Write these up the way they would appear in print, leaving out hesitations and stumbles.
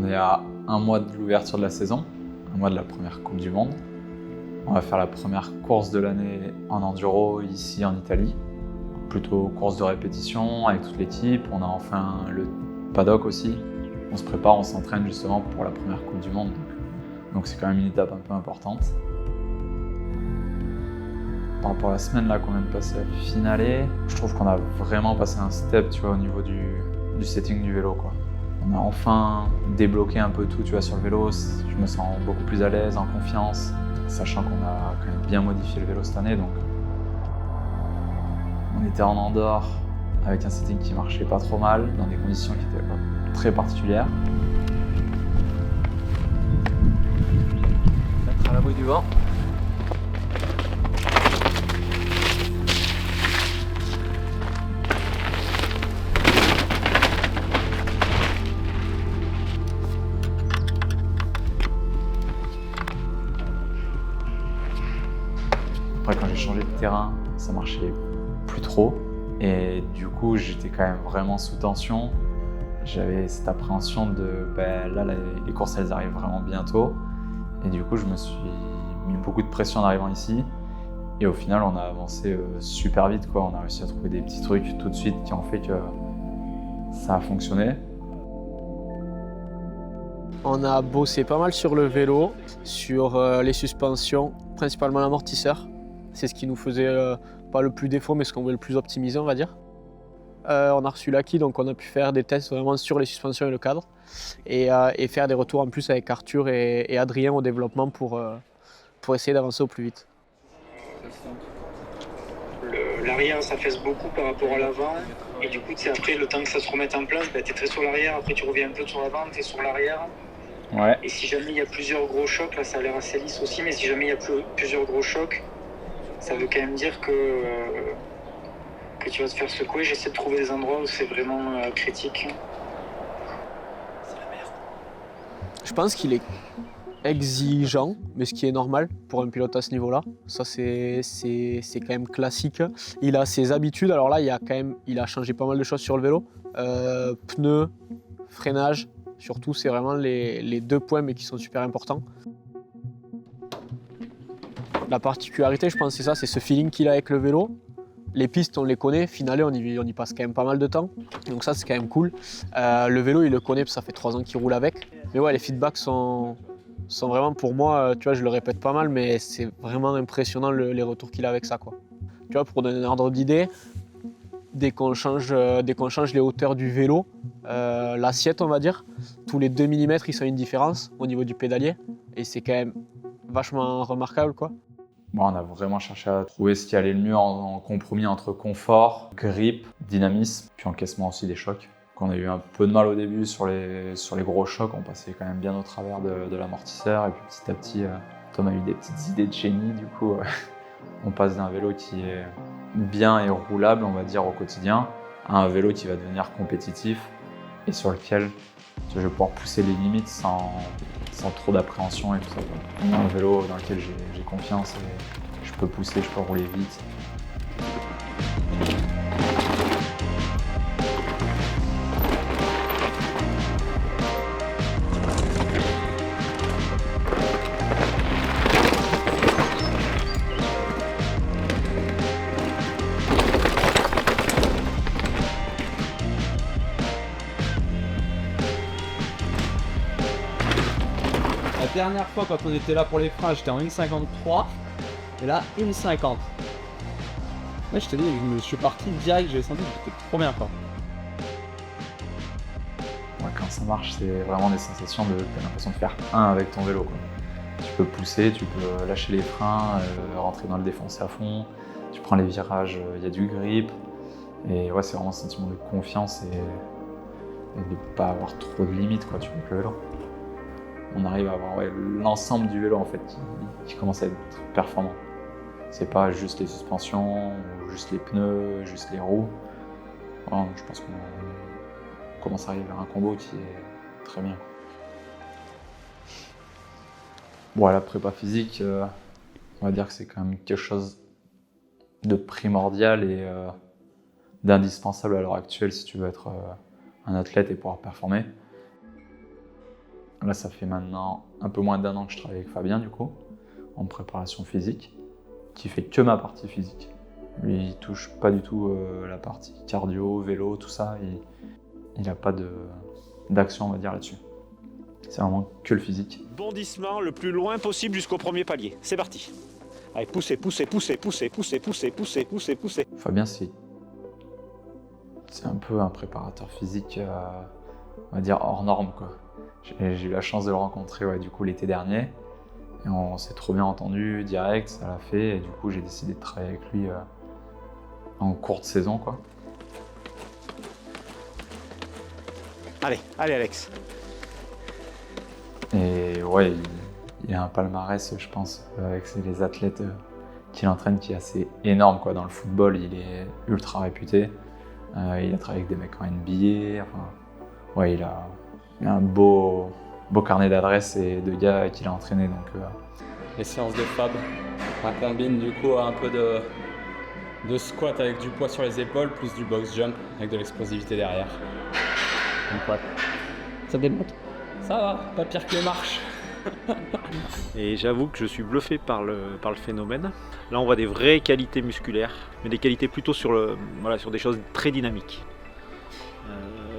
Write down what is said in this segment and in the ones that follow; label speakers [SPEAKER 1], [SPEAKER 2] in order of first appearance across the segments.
[SPEAKER 1] On est à un mois de l'ouverture de la saison, un mois de la première Coupe du Monde. On va faire la première course de l'année en enduro ici en Italie. Plutôt course de répétition avec toute l'équipe. On a enfin le paddock aussi. On se prépare, on s'entraîne justement pour la première Coupe du Monde. Donc c'est quand même une étape un peu importante. Par rapport à la semaine là qu'on vient de passer à Finale, je trouve qu'on a vraiment passé un step, tu vois, au niveau du setting du vélo, quoi. On a enfin débloqué un peu tout, tu vois, sur le vélo. Je me sens beaucoup plus à l'aise, en confiance, sachant qu'on a quand même bien modifié le vélo cette année. Donc, on était en Andorre avec un setting qui marchait pas trop mal, dans des conditions qui étaient très particulières.
[SPEAKER 2] Mettre à l'abri du vent.
[SPEAKER 1] Après, quand j'ai changé de terrain, ça marchait plus trop. Et du coup, j'étais quand même vraiment sous tension. J'avais cette appréhension de, là, les courses, elles arrivent vraiment bientôt. Et du coup, je me suis mis beaucoup de pression en arrivant ici. Et au final, on a avancé super vite, quoi. On a réussi à trouver des petits trucs tout de suite qui ont fait que ça a fonctionné.
[SPEAKER 2] On a bossé pas mal sur le vélo, sur les suspensions, principalement l'amortisseur. C'est ce qui nous faisait pas le plus défaut, mais ce qu'on voulait le plus optimiser, on va dire. On a reçu l'acquis, donc on a pu faire des tests vraiment sur les suspensions et le cadre, et faire des retours en plus avec Arthur et Adrien au développement pour essayer d'avancer au plus vite.
[SPEAKER 3] L'arrière, ça fesse beaucoup par rapport à l'avant, et du coup, après, le temps que ça se remette en place, tu es très sur l'arrière, après tu reviens un peu sur l'avant, tu es sur l'arrière.
[SPEAKER 1] Ouais.
[SPEAKER 3] Et si jamais il y a plusieurs gros chocs, là ça a l'air assez lisse aussi, mais si jamais il y a plusieurs gros chocs, ça veut quand même dire que tu vas te faire secouer. J'essaie de trouver des endroits où c'est vraiment critique.
[SPEAKER 2] C'est la merde. Je pense qu'il est exigeant, mais ce qui est normal pour un pilote à ce niveau-là. Ça, c'est quand même classique. Il a ses habitudes. Alors là, il a changé pas mal de choses sur le vélo. Pneus, freinage, surtout, c'est vraiment les deux points, mais qui sont super importants. La particularité, je pense, c'est ça, c'est ce feeling qu'il a avec le vélo. Les pistes, on les connaît. Finale, on y passe quand même pas mal de temps. Donc ça, c'est quand même cool. Le vélo, il le connaît, parce que ça fait 3 ans qu'il roule avec. Mais ouais, les feedbacks sont vraiment, pour moi, tu vois, je le répète pas mal, mais c'est vraiment impressionnant les retours qu'il a avec ça, quoi. Tu vois, pour donner un ordre d'idée, dès qu'on change les hauteurs du vélo, l'assiette, on va dire, tous les 2 mm, il sent une différence au niveau du pédalier. Et c'est quand même vachement remarquable, quoi.
[SPEAKER 1] Bon, on a vraiment cherché à trouver ce qui allait le mieux en compromis entre confort, grip, dynamisme, puis encaissement aussi des chocs. On a eu un peu de mal au début sur les gros chocs, on passait quand même bien au travers de l'amortisseur, et puis petit à petit, Tom a eu des petites idées de génie, du coup on passe d'un vélo qui est bien et roulable, on va dire, au quotidien, à un vélo qui va devenir compétitif et sur lequel je vais pouvoir pousser les limites sans trop d'appréhension et tout ça. On a un vélo dans lequel j'ai confiance et je peux pousser, je peux rouler vite.
[SPEAKER 4] La dernière fois quand on était là pour les freins, j'étais en 1,53 et là 1,50. Ouais, je te dis, je suis parti direct, j'ai senti que j'étais trop bien, quoi.
[SPEAKER 1] Ouais, quand ça marche, c'est vraiment des sensations t'as l'impression de faire un avec ton vélo, quoi. Tu peux pousser, tu peux lâcher les freins, rentrer dans le défoncé à fond, tu prends les virages, il y a du grip. Et ouais, c'est vraiment un sentiment de confiance et de ne pas avoir trop de limites, quoi, tu vois, avec le vélo. On arrive à avoir l'ensemble du vélo en fait qui commence à être performant. C'est pas juste les suspensions, ou juste les pneus, juste les roues. Voilà, je pense qu'on commence à arriver à un combo qui est très bien. Bon, la prépa physique, on va dire que c'est quand même quelque chose de primordial et d'indispensable à l'heure actuelle si tu veux être un athlète et pouvoir performer. Là, ça fait maintenant un peu moins d'1 an que je travaille avec Fabien, du coup, en préparation physique, qui fait que ma partie physique. Lui, il touche pas du tout la partie cardio, vélo, tout ça. Il n'a pas d'action, on va dire, là-dessus. C'est vraiment que le physique.
[SPEAKER 5] Bondissement le plus loin possible jusqu'au premier palier. C'est parti. Allez, poussez, poussez, poussez, poussez, poussez, poussez, poussez, poussez, poussez.
[SPEAKER 1] Fabien, c'est un peu un préparateur physique, on va dire, hors norme, quoi. J'ai eu la chance de le rencontrer, ouais, du coup, l'été dernier. Et on s'est trop bien entendu, direct, ça l'a fait. Et du coup, j'ai décidé de travailler avec lui en courte saison, quoi.
[SPEAKER 5] Allez, allez Alex.
[SPEAKER 1] Et ouais, il a un palmarès, je pense, avec les athlètes qu'il entraîne qui est assez énorme, quoi. Dans le football, il est ultra réputé. Il a travaillé avec des mecs en NBA. Enfin, ouais, il a un beau carnet d'adresses et de gars qu'il a entraîné. Donc,
[SPEAKER 4] Les séances de Fab, on combine du coup un peu de squat avec du poids sur les épaules, plus du box jump avec de l'explosivité derrière. Donc ouais.
[SPEAKER 2] Ça démonte.
[SPEAKER 4] Ça va, pas pire que les marches.
[SPEAKER 5] Et j'avoue que je suis bluffé par le phénomène. Là, on voit des vraies qualités musculaires, mais des qualités plutôt sur des choses très dynamiques.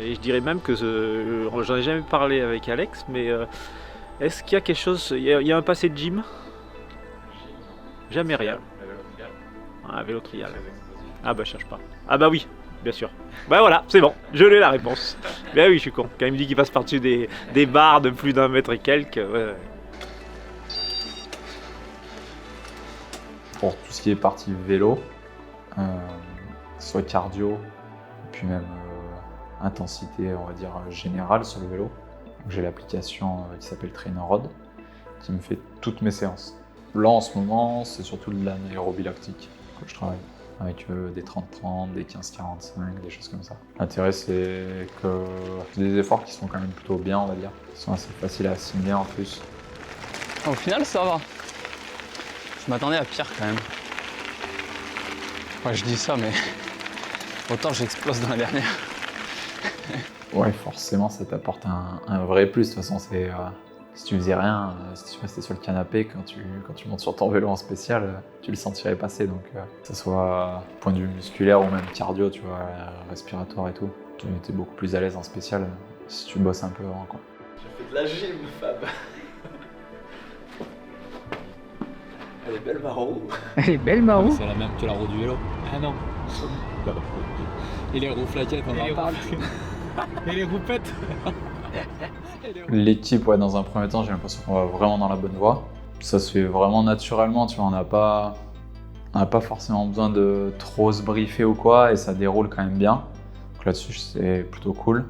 [SPEAKER 5] Et je dirais même que j'en ai jamais parlé avec Alex, mais est-ce qu'il y a quelque chose, il y a un passé de gym? Jamais rien. Ah, vélo trial. Ah bah je cherche pas. Ah bah oui, bien sûr. Bah voilà, c'est bon, je l'ai la réponse. Mais oui, je suis con. Quand il me dit qu'il passe par-dessus des barres de plus d'1 mètre et quelques, ouais.
[SPEAKER 1] pour tout ce qui est partie vélo, soit cardio, puis même intensité, on va dire, générale sur le vélo. Donc, j'ai l'application qui s'appelle TrainerRod, qui me fait toutes mes séances. Là, en ce moment, c'est surtout de l'anaérobie lactique que je travaille, avec des 30-30, des 15-45, des choses comme ça. L'intérêt, c'est que c'est des efforts qui sont quand même plutôt bien, on va dire. Ils sont assez faciles à assimiler en plus.
[SPEAKER 6] Au final, ça va. Je m'attendais à pire quand même. Ouais, je dis ça, mais autant j'explose dans la dernière.
[SPEAKER 1] Ouais, forcément, ça t'apporte un vrai plus. De toute façon, c'est si tu faisais rien, si tu restais sur le canapé, quand tu montes sur ton vélo en spécial, tu le sentirais passer. Donc, que ce soit point de vue musculaire ou même cardio, tu vois, respiratoire et tout, tu étais beaucoup plus à l'aise en spécial si tu bosses un peu avant, quoi.
[SPEAKER 7] J'ai fait de la gym, Fab. Elle est belle, ma roue.
[SPEAKER 2] Elle est belle, ma roue.
[SPEAKER 4] C'est la même que la roue du vélo. Ah non. Et les roues flaquettes, on en parle. Et les roupettes.
[SPEAKER 1] L'équipe, ouais, dans un premier temps, j'ai l'impression qu'on va vraiment dans la bonne voie. Ça se fait vraiment naturellement, tu vois, on n'a pas forcément besoin de trop se briefer ou quoi, et ça déroule quand même bien. Donc là-dessus, c'est plutôt cool.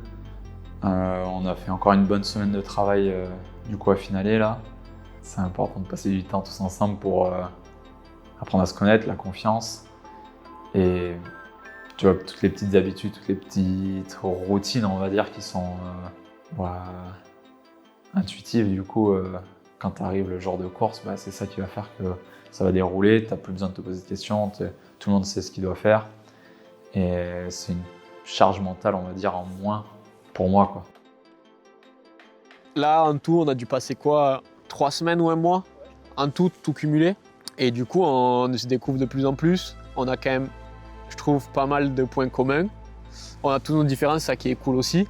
[SPEAKER 1] On a fait encore une bonne semaine de travail du coup à finaler là. C'est important de passer du temps tous ensemble pour apprendre à se connaître, la confiance. Et tu vois, toutes les petites habitudes, toutes les petites routines, on va dire, qui sont intuitives. Du coup, quand tu arrives le jour de course, bah, c'est ça qui va faire que ça va dérouler. Tu n'as plus besoin de te poser de questions, tout le monde sait ce qu'il doit faire. Et c'est une charge mentale, on va dire, en moins pour moi, quoi.
[SPEAKER 2] Là, en tout, on a dû passer quoi, 3 semaines ou 1 mois, en tout cumulé. Et du coup, on se découvre de plus en plus. On a quand même, je trouve, pas mal de points communs. On a toutes nos différences, ça qui est cool aussi.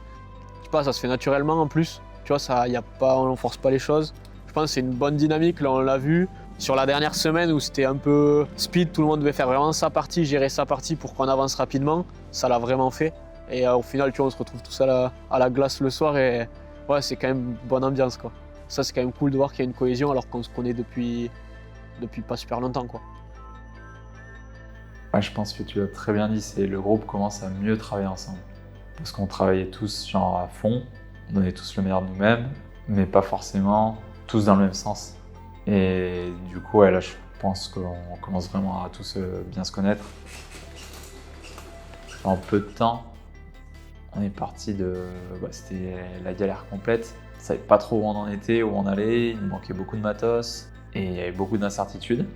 [SPEAKER 2] Je sais pas, ça se fait naturellement en plus. Tu vois, ça, on ne force pas les choses. Je pense que c'est une bonne dynamique, là on l'a vu. Sur la dernière semaine où c'était un peu speed, tout le monde devait faire vraiment sa partie, gérer sa partie pour qu'on avance rapidement. Ça l'a vraiment fait. Et au final, tu vois, on se retrouve tous à la glace le soir et ouais, c'est quand même une bonne ambiance, quoi. Ça, c'est quand même cool de voir qu'il y a une cohésion alors qu'on se connaît depuis pas super longtemps, quoi.
[SPEAKER 1] Ouais, je pense que tu l'as très bien dit, c'est le groupe commence à mieux travailler ensemble. Parce qu'on travaillait tous genre à fond, on donnait tous le meilleur de nous-mêmes, mais pas forcément tous dans le même sens. Et du coup, ouais, là, je pense qu'on commence vraiment à tous bien se connaître. En peu de temps, on est parti c'était la galère complète. On savait pas trop où on en était, où on allait, il nous manquait beaucoup de matos et il y avait beaucoup d'incertitudes.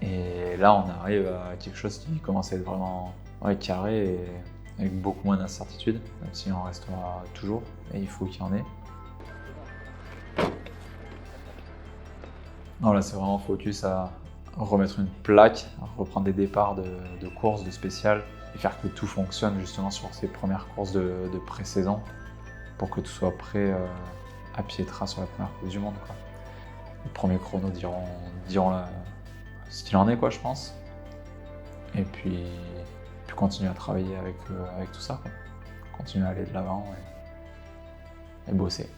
[SPEAKER 1] Et là, on arrive à quelque chose qui commence à être vraiment carré et avec beaucoup moins d'incertitudes, même s'il en restera toujours, et il faut qu'il y en ait. Non, là, c'est vraiment focus à remettre une plaque, à reprendre des départs de courses, de spéciales, et faire que tout fonctionne justement sur ces premières courses de pré-saison pour que tout soit prêt à pied de trace sur la première course du monde, quoi. Les premiers chronos diront ce qu'il en est, quoi, je pense. Et puis continuer à travailler avec tout ça, quoi. Continuer à aller de l'avant et bosser.